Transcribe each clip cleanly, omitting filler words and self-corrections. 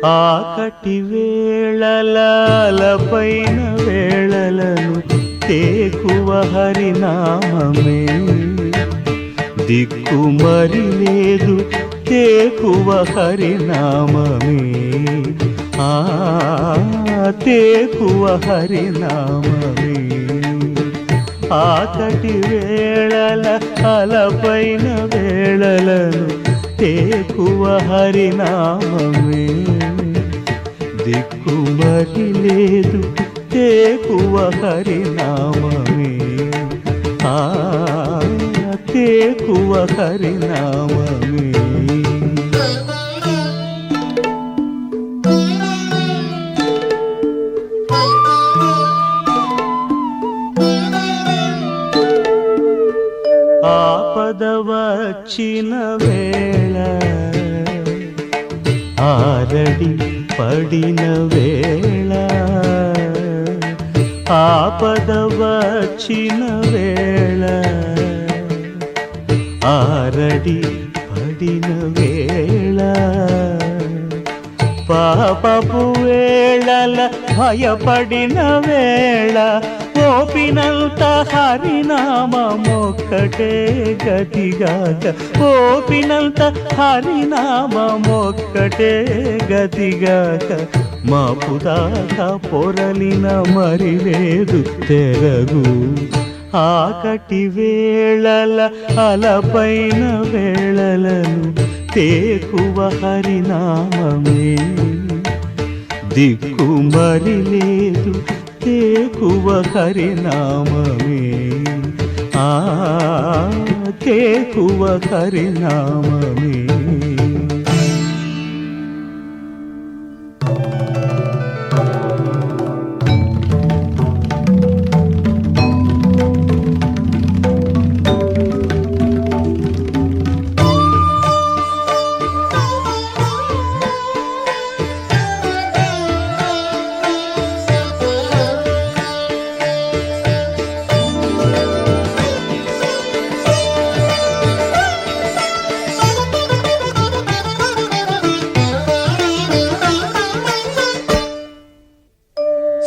ఆకటి వేళలపైన వేళలను తేకువ హరినామమే దిక్కు మరి లేదు తేకువ హరినామమే తేకువ హరినామమే ఆకటి వేళల అలపైన వేళలను తేకువ హరినామమే దిక్కు మరి లేదు తేకువ హరినామమే తేకువ హరినామమే ఆపద వచ్చిన వేళ ఆరడి పడిన వేళ ఆపద వచ్చిన వేళ ఆరడి పడిన వేళ పాపపు వేళల భయపడిన వేళ ఓపినంత హరినామమొక్కటే గతిగాక ఓపినంత హరినామమొక్కటే గతిగాక మాపుదాకా పొరలిన మరి లేదు తెరగు ఆకటి వేళల అలపైన వేళలను తేకువ హరినామమే దిక్కు మరి లేదు తేకువ హరినామమే తేకువ హరినామమే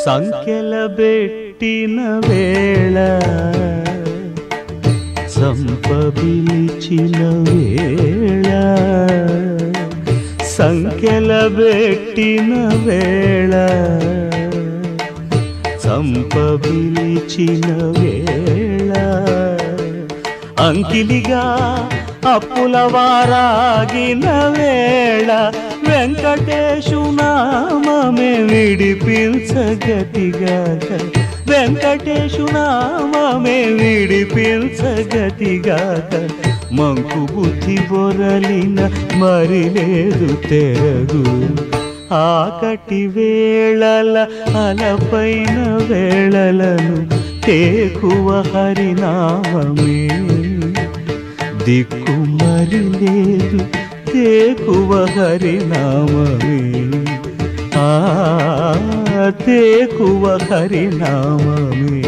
సంఖ్యల బెట్టిన వేళ సంపబిలిచిన వేళ సంఖ్యల బెట్టిన వేళ సంపబిలిచిన వేళ అంకిలిగా అప్పుల వారాగిన వేళ వెంకటేశు నామమే విడిపించగతిగాక వెంకటేశు నామమే విడిపించగతిగాక మంకు బుద్ధి బొరలిన మరి లేదు తెరగు ఆకటి వేళల అలపైన వేళలను తేకువ హరినామమే దిక్కు మరి లేదు తేకువ హరినామమే తేకువ హరినామమే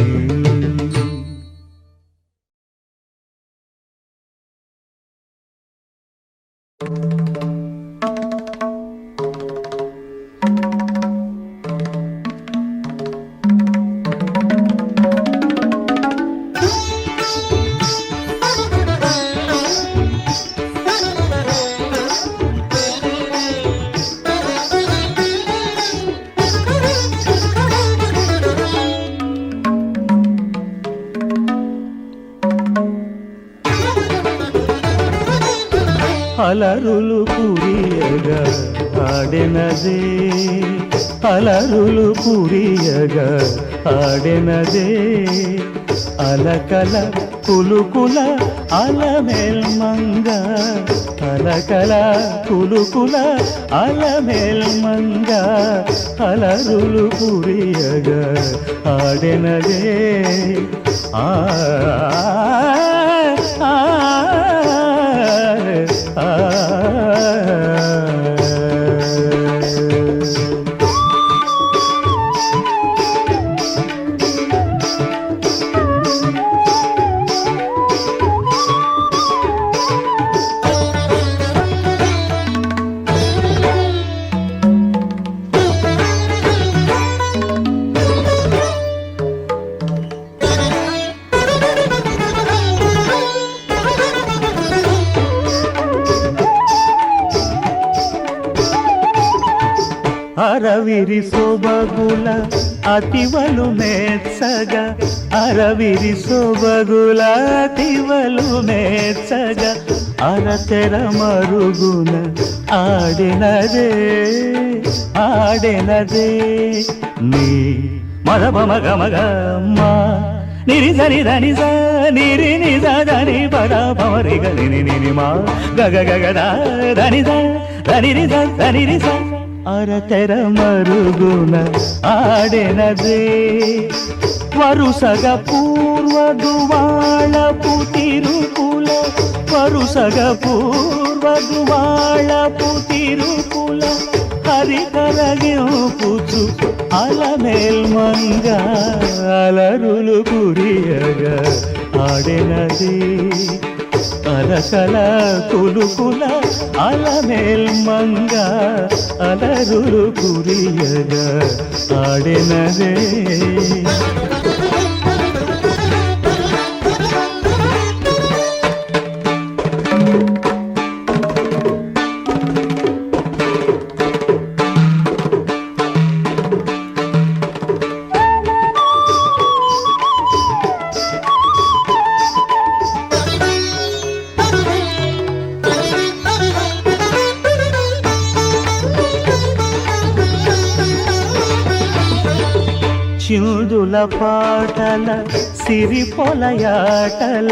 అలరులు కురియగా ఆడెనదే అలరులు కురియగా ఆడెనదే అలకల కులుకుల అలమేల్మంగ అలకల కులుకుల అలమేల్మంగ అలరులు కురియగా ఆడెనదే అరవిరి సొబగుల అతివలు మెచ్చగ అరవిరి సొబగుల అతివలు మెచ్చగ అరతెర మరుగున ఆడినదే ఆడినదే నీ మగ మగ మగ మా నిరి సని దని స నిరి ని స దని పద పమరి గని ని మా గగ గగ దని స దని రి స దని రి స అరతెర మరుగున ఆడెనదే వరుసగ పూర్వదువాళపు తిరుపుల వరుసగ పూర్వదువాళపు తిరుపుల హరికరగింపుచు అలమేల్మంగ అలరులు కురియగా ఆడెనదే అలకల కులుకుల అలమేల్మంగ అలరులు కురియగా ఆడెనదే చిందుల పాటల సిరి పొలయాటల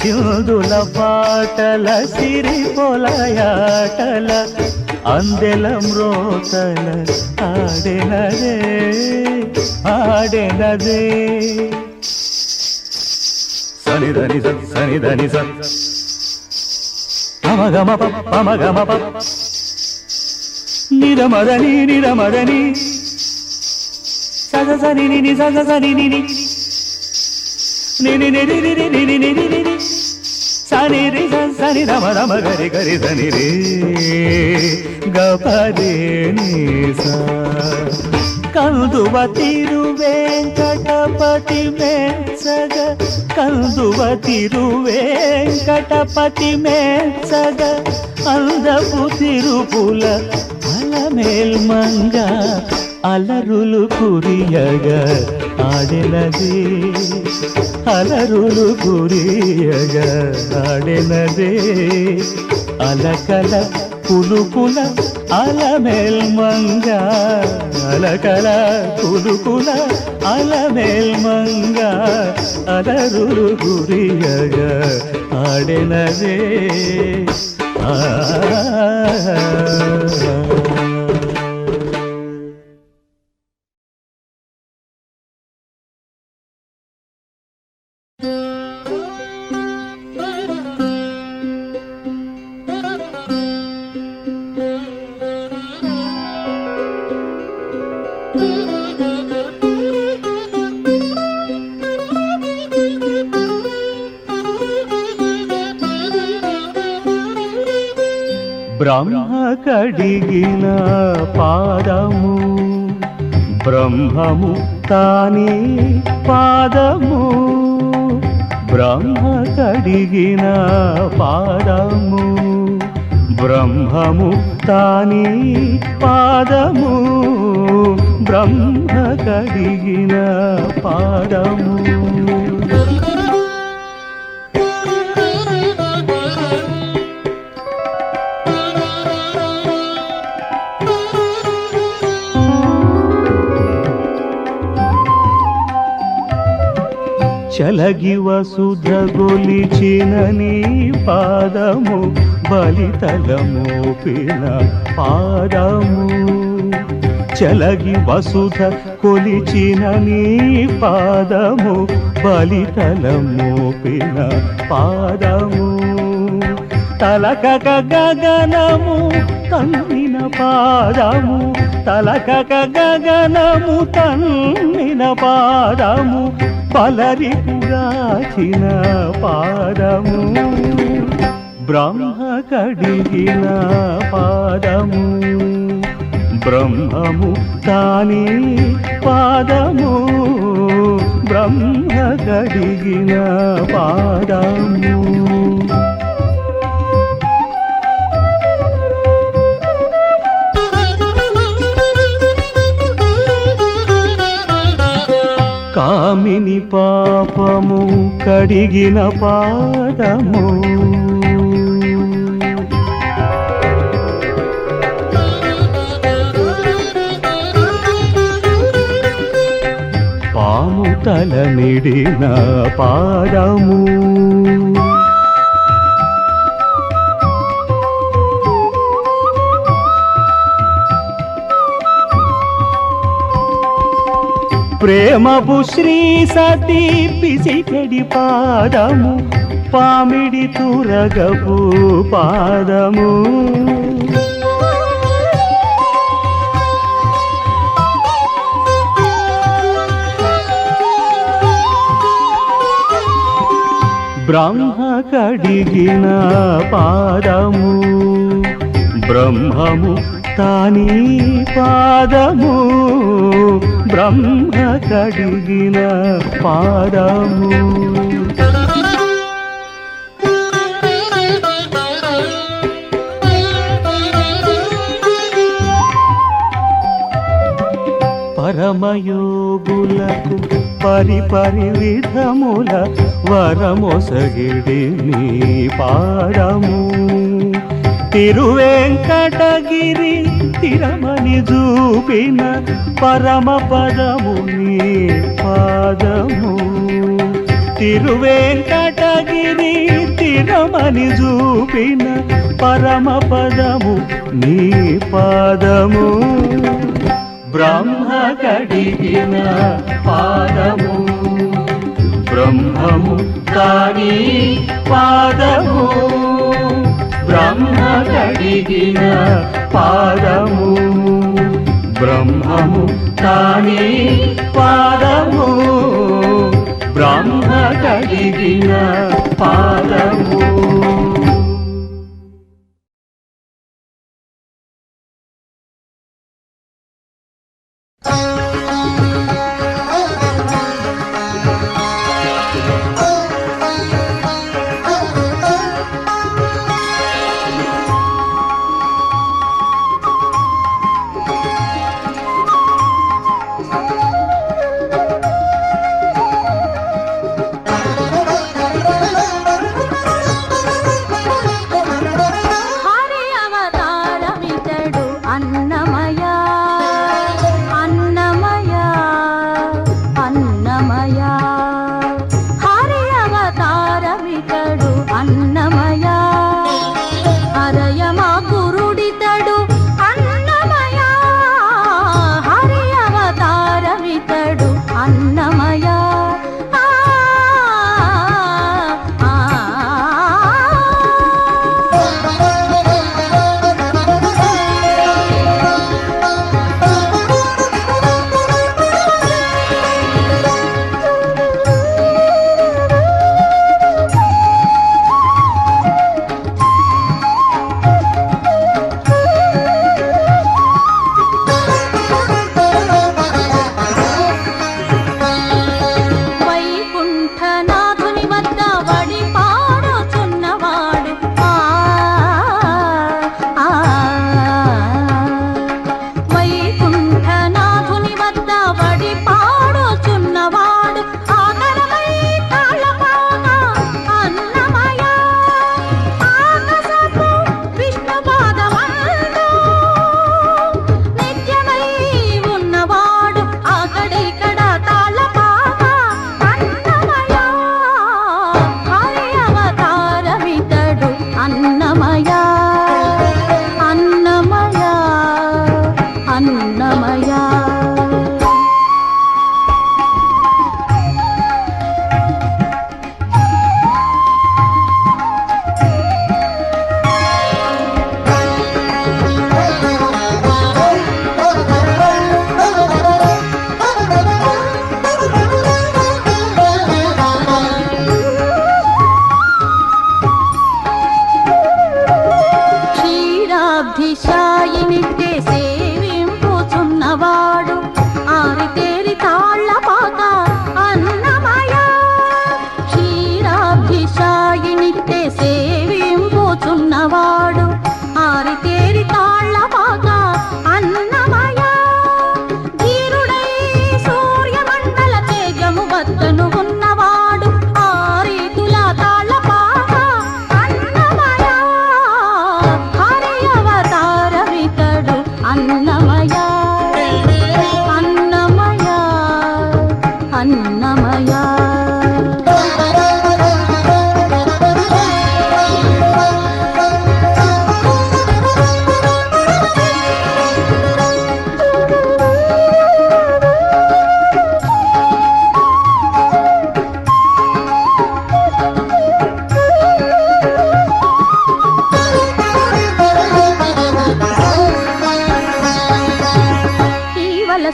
చిందుల పాటల సిరి పొలయాటల అందెల మ్రోతల ఆడెనదే ఆడెనదే సనిదని సనిదని పమగమ పమగమ నిరమదని నిరమదని సగసని ని సగసని ని ని ని ని ని ని ని ని సని రి సని రమ రమ గరి గరి సని రే గపదే ని సా కందువ తిరువేంకటపతి మెచ్చగ కందువ తిరువేంకటపతి మెచ్చగ అందపు తిరుపుల అలమేల్మంగ అలరులు కురియగా ఆడెనదే అలరులు కురియగా ఆడెనదే అలకల కులుకుల అలమేల్మంగ అలకల కులుకుల అలమేల్మంగ అలరులు కురియగా ఆడెనదే బ్రహ్మ కడిగిన పాదము బ్రహ్మము తానే పాదము బ్రహ్మ కడిగిన పాదము బ్రహ్మము తానే పాదము బ్రహ్మ కడిగిన పాదము చలగి వసుధ గొలిచిన నీ పాదము బలితలమోపిన పాదము చలగి వసుధ కొలిచిన నీ పాదము బలితలమోపిన పాదము తలకక గగనము తన్నిన పాదము తలకక గగనము తన్నిన పాదము పలరిపుగాచిన పాదము బ్రహ్మ కడిగిన పాదము బ్రహ్మము తానే పాదము బ్రహ్మ కడిగిన పాదము కామిని పాపము కడిగిన పాదము పాము తల నిడిన పాదము ప్రేమపు శ్రీ సతీ పిసికెడి పాదము పామిడి తురగపు పాదము బ్రహ్మ కడిగిన పాదము బ్రహ్మము తాని పాదము బ్రహ్మ కడిగిన పాదము పరమయోగులకు పరిపరి విధముల వరమొసగిడి నీ పాదము తిరువెంకటగిరి తిరమని చూపిన పరమ పదము నీ పాదము తిరువెంకటగిరి తిరమని చూపిన పరమ పదము నీ పాదము బ్రహ్మ కడిగిన పాదము బ్రహ్మము తాని పాదము బ్రహ్మ కడిగిన పాదము బ్రహ్మము తాని పాదము బ్రహ్మ కడిగిన పాదము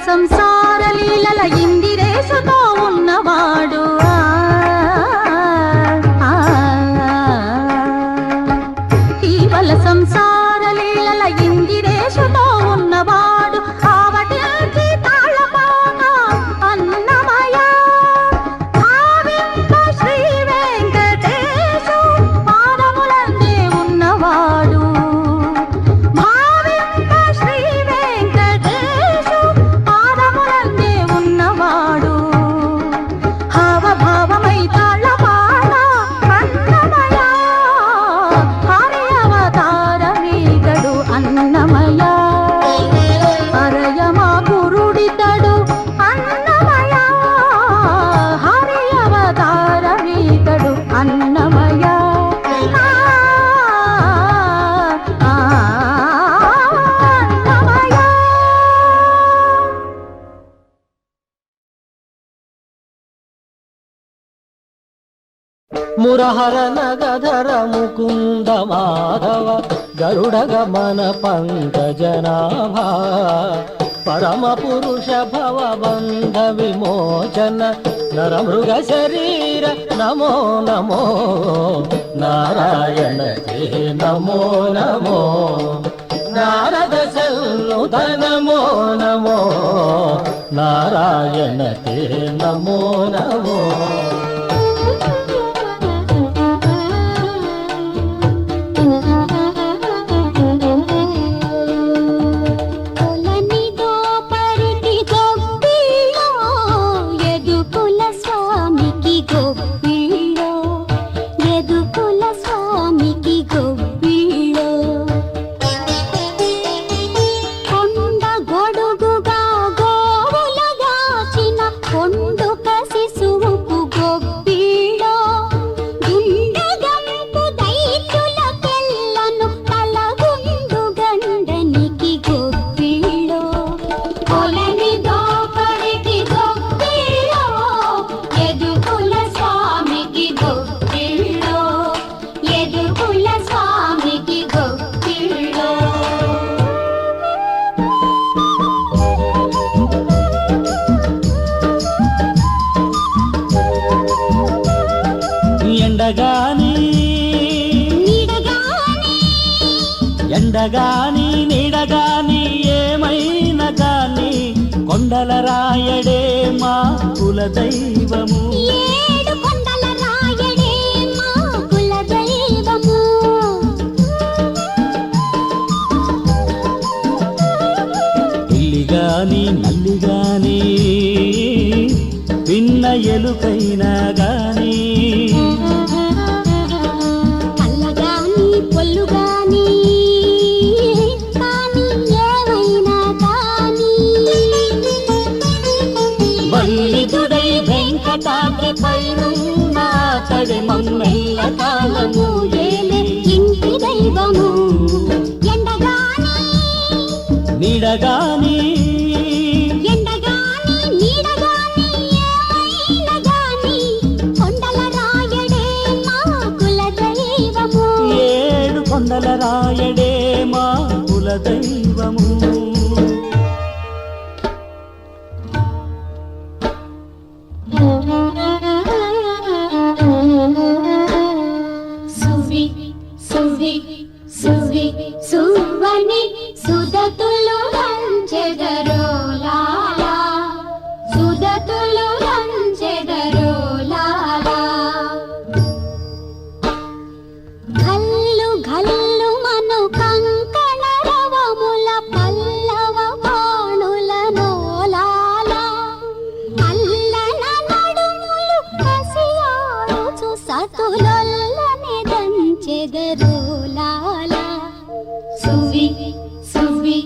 సంసార లీలల ఇందిరేశుతో ఉన్నవాడు కేవల సంసార లీలల ఇందిరేశుతో ఉన్నవాడు ఆవటించి తాళపాక అన్నమయ భావింప శ్రీ వెంకటేశు పాదములందే ఉన్నవాడు భావింప శ్రీ వెంకటేశు పాదములందే ఉన్నవాడు హావభావమై తాళపాక అన్నమయ హరి అవతార వీగడు అన్నమయ హరయమా గురుడితడు అన్నమయ హరి అవతార వీగడు అన్నమయ అన్నమయ మురహర నగధర ముకుంద మాధవ గరుడ గమన పంకజనాభా పరమ పురుష భవబంధ విమోచన నరమృగ శరీర నమో నమో నారాయణ తే నమో నమో నారద సన్నుత నమో నమో నారాయణ తే నమో నమో కొలనిదో పరిటి గొప్పిలో యదుకుల స్వామికి గొప్పిలో యదుకుల స్వామికి గొప్పిలో కొండ గొడుగుగా గోవులగాచిన కొండుక శిశువుకు గొప్పిలో గుండెగంపు దైత్యులకెల్లను తలగుండు గండనికి గొప్పిలో కొలనిదో పరిటి గొప్పిలో యదుకుల స్వామికి గొప్పిలో యదుకుల స్వామికి గొప్పిలో ఎండగాని నీడగాని ఎండగాని నీడగాని ఏమైనా గాని కొండల రాయడే మా కుల దైవము ఏడు కొండల రాయడే మా కుల దైవము పిల్లి గాని నల్లి గాని పిన్న ఎలుకైనా గాని కళ్ళగాని పొల్లుగాని కానీ ఏమైనా కానీ బల్లిదుడై వెంకటాద్రి పైనున్న తడి మమ్మెల్ల కాలము ఏలే ఇంటి దైవము ఎండగాని నీడగాని ఎండగాని నీడగాని ఏమైనా గాని కొండల రాయడే మా కుల దైవము ఏడు కొండల రాయడే మా కుల దైవము సువి సువి సువి సువని సుదతులు రంచెదరో లాలా సుదతులు రంచెదరో లాలా గల్లు గల్లు మను కంకణ రవముల పల్లవ బాణుల నోలాలా అల్లన నడుములు కసియాడుచు సతులొల్లని దంచెదరో లాలా సువి సువి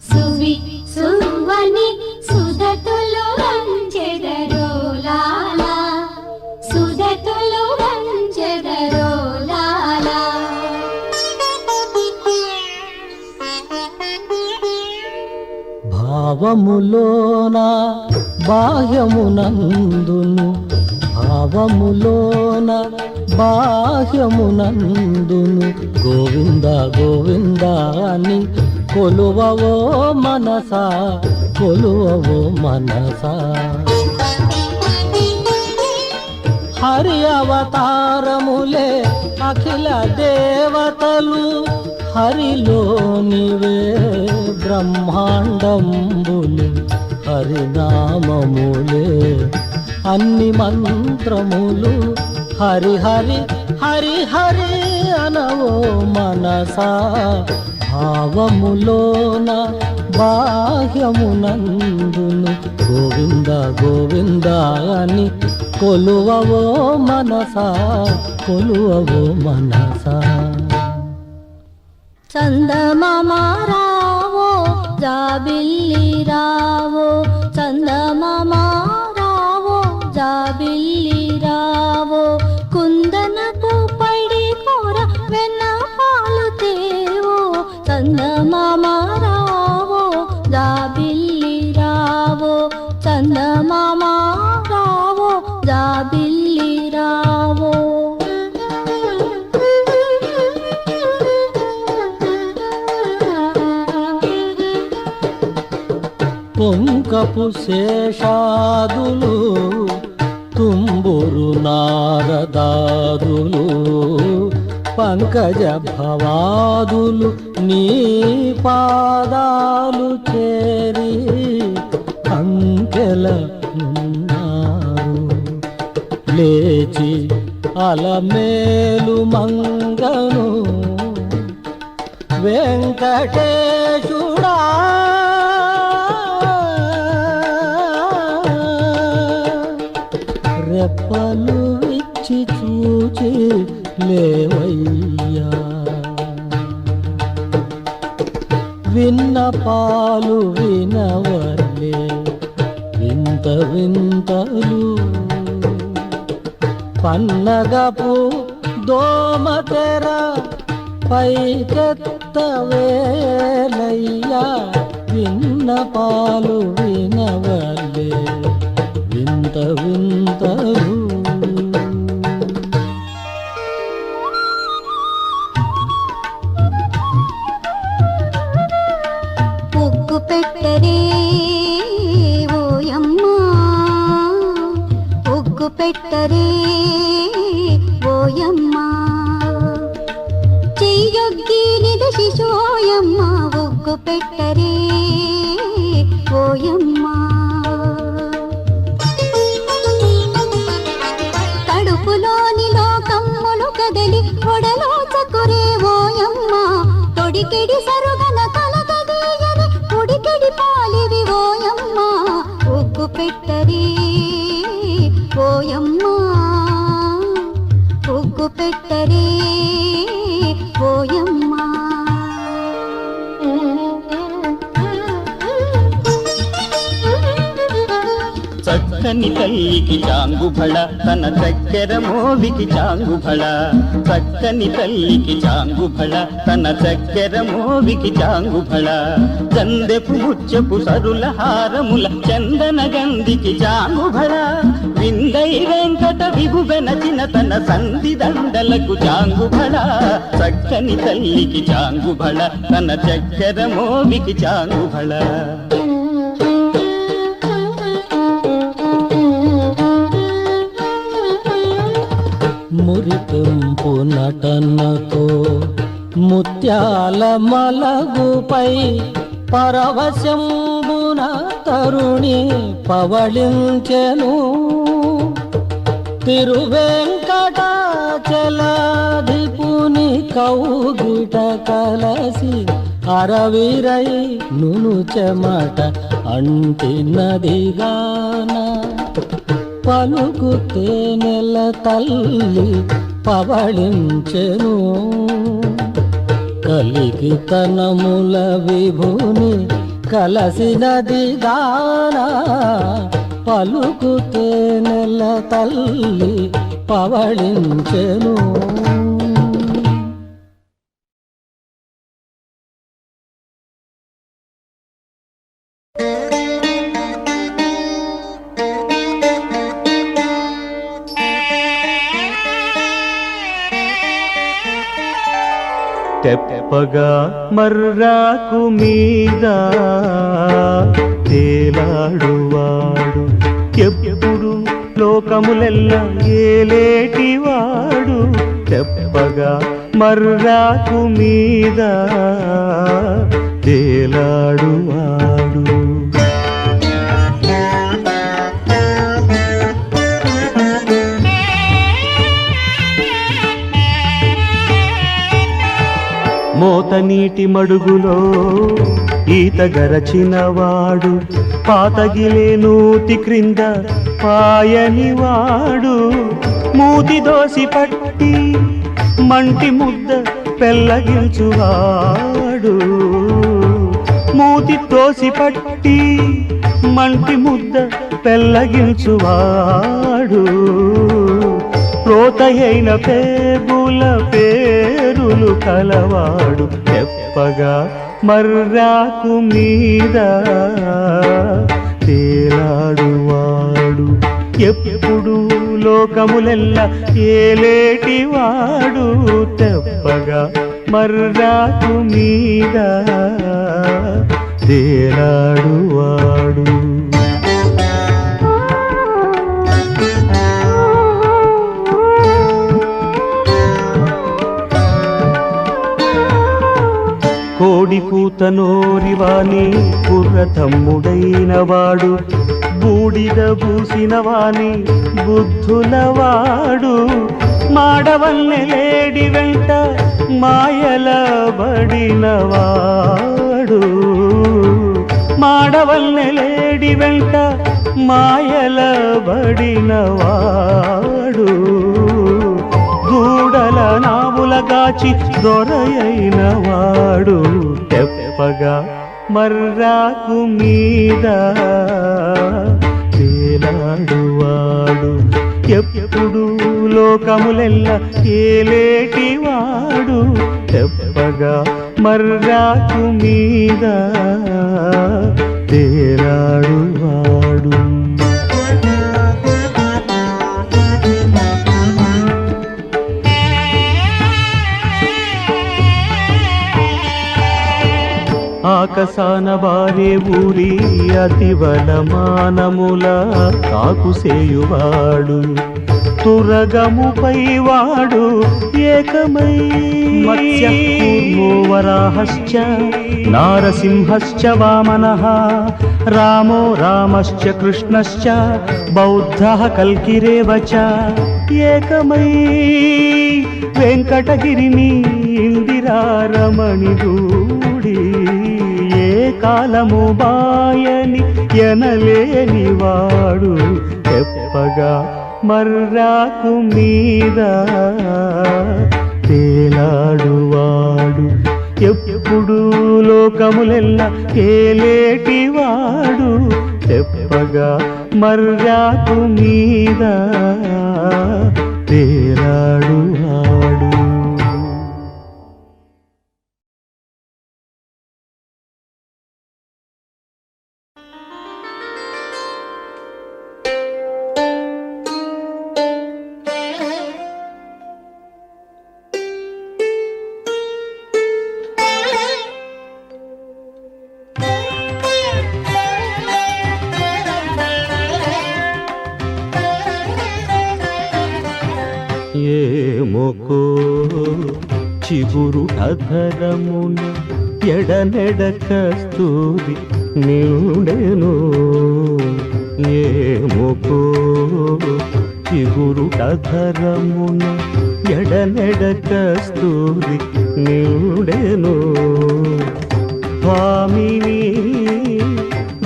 సువి సువని సుదతులు రంచెదరో లాలా సుదతులు రంచెదరో లాలా భావములోన బాహ్యమునందును భావములోన బాహ్యమునందును గోవింద గోవింద అని కొలువవో మనసా కొలువవో మనసా హరి అవతారములే అఖిల దేవతలు హరిలోనివే బ్రహ్మాండంబులు హరినామములే అన్ని మంత్రములు హరి హరి హరి హరి అనవో మనసా భావములోన బాహ్యమునందును గోవింద గోవింద అని కొలువవో మనసా కొలువవో మనసా చందమామ రావో జాబిల్లి రావో చందమామ రావో జాబిల్లి రావో కుందనపు పడి కూర వెన్న పాలు తేవో చందమామ రావో జాబిల్లి రావో చందమామ రావో జాబిల్లి రావో పొంకపు శేషాదులు తుంబురు నారదాదులు పంకజ భవాదులు నీ పాదాలు చేరి అంకెల ఉన్నారు లేచి అలమేలు మంగను వెంకటేశుడా రెప్పలు ఇచ్చి చూచి లేవయ్యా విన్న పాలు వినవర్లే వింత వింతలు పన్నగపు దోమతెర పైకెత్తవేలయ్యా విన్న పాలు వినవర్లే వింత వింతలు ముగ్గు పెట్టరే ఓయమ్మా ముగ్గు పెట్టరే ఓయమ్మా చెయ్యొగ్గి నిద శిశోయమ్మా ముగ్గు పెట్టరే ఓయమ్మా కడుపులోని లోకమ్ములు కదలి ఒడలో చకురే ఓయమ్మ తొడికెడి సరుగన కలగదీయని ఉడికెడి పాలివి ఓయమ్మ ఉగ్గు పెట్టరే ఓయమ్మ ఉగ్గు పెట్టరే ఓయమ్మ చక్కని తల్లికి చాంగుబళ తన చక్కెర మోవికి చాంగుబళ చక్కని తల్లికి చాంగుబళ తన చక్కెర మోవికి చాంగుబళ చందెపు ముచ్చపు సరుల హారముల చందన గంధికి చాంగుబళ విందై వెంకట విభువెనచిన తన సంధి దండలకు చాంగుబళ చక్కని తల్లికి చాంగుబళ తన చక్కెర మోవికి చాంగుబళ మురిపెంపు నటనతో ముత్యాల మలగుపై పరవశంబున తరుణి పవళించెను తిరువెంకటాచలాధిపుని కౌగిట కలసి అరవిరై నును చెమట అంటినదిగాన పలుకుతే నెల తల్లి పవళించెను కలిగి తనముల విభుని కలసినది గాన పలుకుతే నెల తల్లి పవళించెను తెప్పగా మర్రాకు మీద తేలాడువాడు ఎప్పుడు లోకములెల్ల ఏలేటివాడు తెప్పగా మర్రాకు మీద తేలాడువాడు మోత నీటి మడుగులో ఈత గరచినవాడు పాతగిలే నూతి క్రింద పాయనివాడు మూతి దోసి పట్టి మంటి ముద్ద పెళ్ళగించువాడు మూతి దోసి పట్టి మంటి ముద్ద పెళ్ళగించువాడు ప్రోతయైన పేగుల పేరులు కలవాడు తెప్పగా మర్రాకు మీద తేలాడువాడు ఎప్పుడు లోకములెల్ల ఏలేటివాడు తెప్పగా మర్రాకు మీద తేలాడువాడు కోడి కూత నోరివాని కుర్ర తమ్ముడైనవాడు బూడిద పూసినవాని బుద్ధులవాడు మాడవల్లెలేడి వెంట మాయలబడినవాడు మాడవల్లెలేడి వెంట మాయలబడినవాడు దూడల నావులగాచి దొరయైనవాడు తెప్పగా మర్రాకు మీద తేలాడువాడు ఎప్పుడు లోకములెల్ల ఏలేటివాడు తెప్పగా మర్రాకు మీద తేలాడువాడు ఆకసాన బారే ఊరి అతివలమానముల కాకుసేయువాడు తురగముపై వాడు ఏకమై మత్స్యకూర్మో వరాహశ్చ నారసింహశ్చ వామనః రామో రామశ్చ కృష్ణశ్చ బౌద్ధః కల్కిరేవ చ ఏకమై వెంకటగిరిని ఇందిరారమణి గూడి ఏ కాలము బాయని ఎనలేనివాడు తెప్పగా మర్రాకు మీద తేలాడువాడు ఎప్పుడు లోకములెల్ల ఏలేటివాడు తెప్పగా మర్రాకు మీద తేలాడువాడు ఏమొకో చిగురు అధరమున ఎడనెడ కస్తూరి నిండెను ఏమొకో చిగురు అధరమున ఎడనెడ కస్తూరి నిండెను భామిని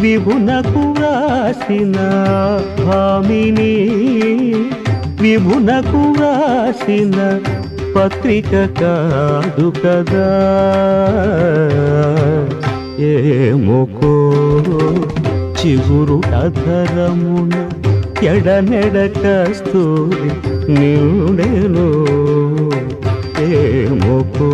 విభునకు రాసిన భామిని విభునకు రాసిన పత్రిక కాదు కదా ఏమొకో చిగురు అధరమున ఎడనెడ కస్తూరి నిండెను ఏమొకో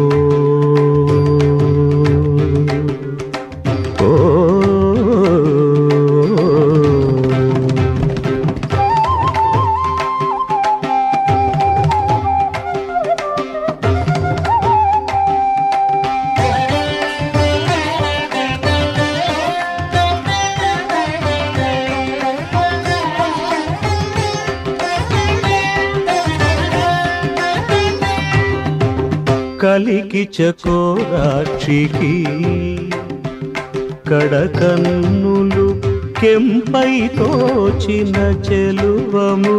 కలికి చకోరాక్షికి కడకన్నులు కెంపై తోచిన చెలువము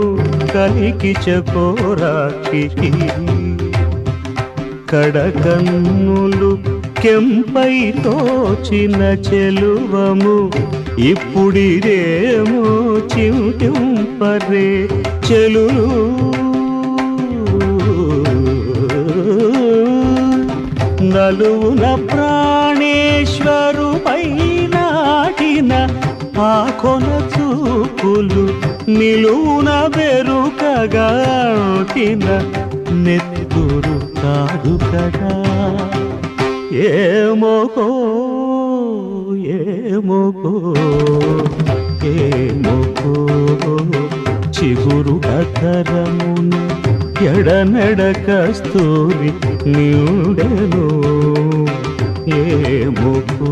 కలికి చకోరాక్షికి కడకన్నులు కెంపై తోచిన చెలువము ఇప్పుడిదేమో చింతింపరే చెలులు నలువున ప్రాణేశ్వరుపై నాటిన ఆ కొన చూపులు నిలువున బెరుకగాటిన నెత్తురు కాదు కదా ఏమోకో ఏమోకో ఏమోకో చిగురు అధరమున ఎడనెడ కస్తూరి నిండెను ఏమోకో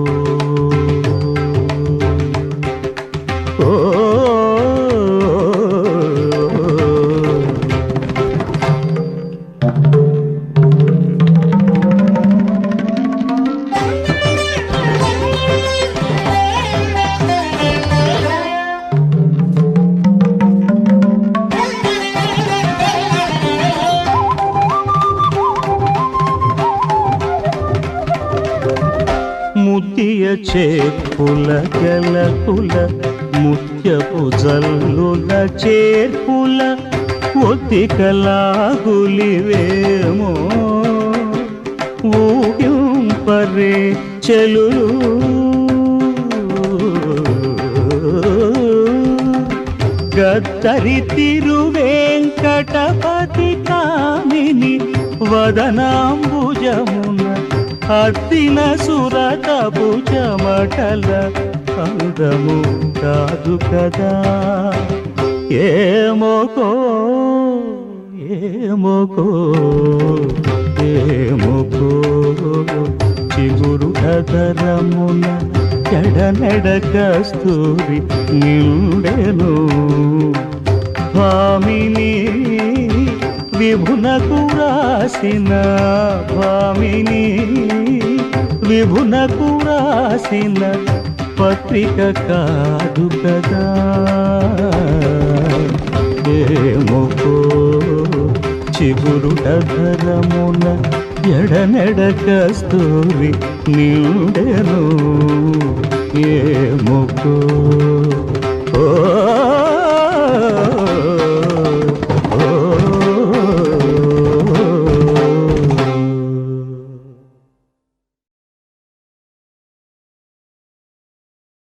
ముత్య చేర్పుల గెలకుల ముత్యపు జల్లుల చేర్పుల ఒత్తికలాగులివేమో ఊగింపరే చెలులు గద్దరి తిరువేంకటపతి కామిని వదనాంబుజమున అద్దిన సురతపు చెమటల అందము కాదు కదా ఏమోకో ఏమోకో ఏమోకో చిగురు అధరమున ఎడనెడ కస్తూరి నిండెను భామిని విభునకు రాసిన భామిని విభునకు రాసిన పత్రిక కాదు కదా ఏమోకో చిగురు అధరమున ఎడనెడ కస్తూరి నిండెను ఏమోకో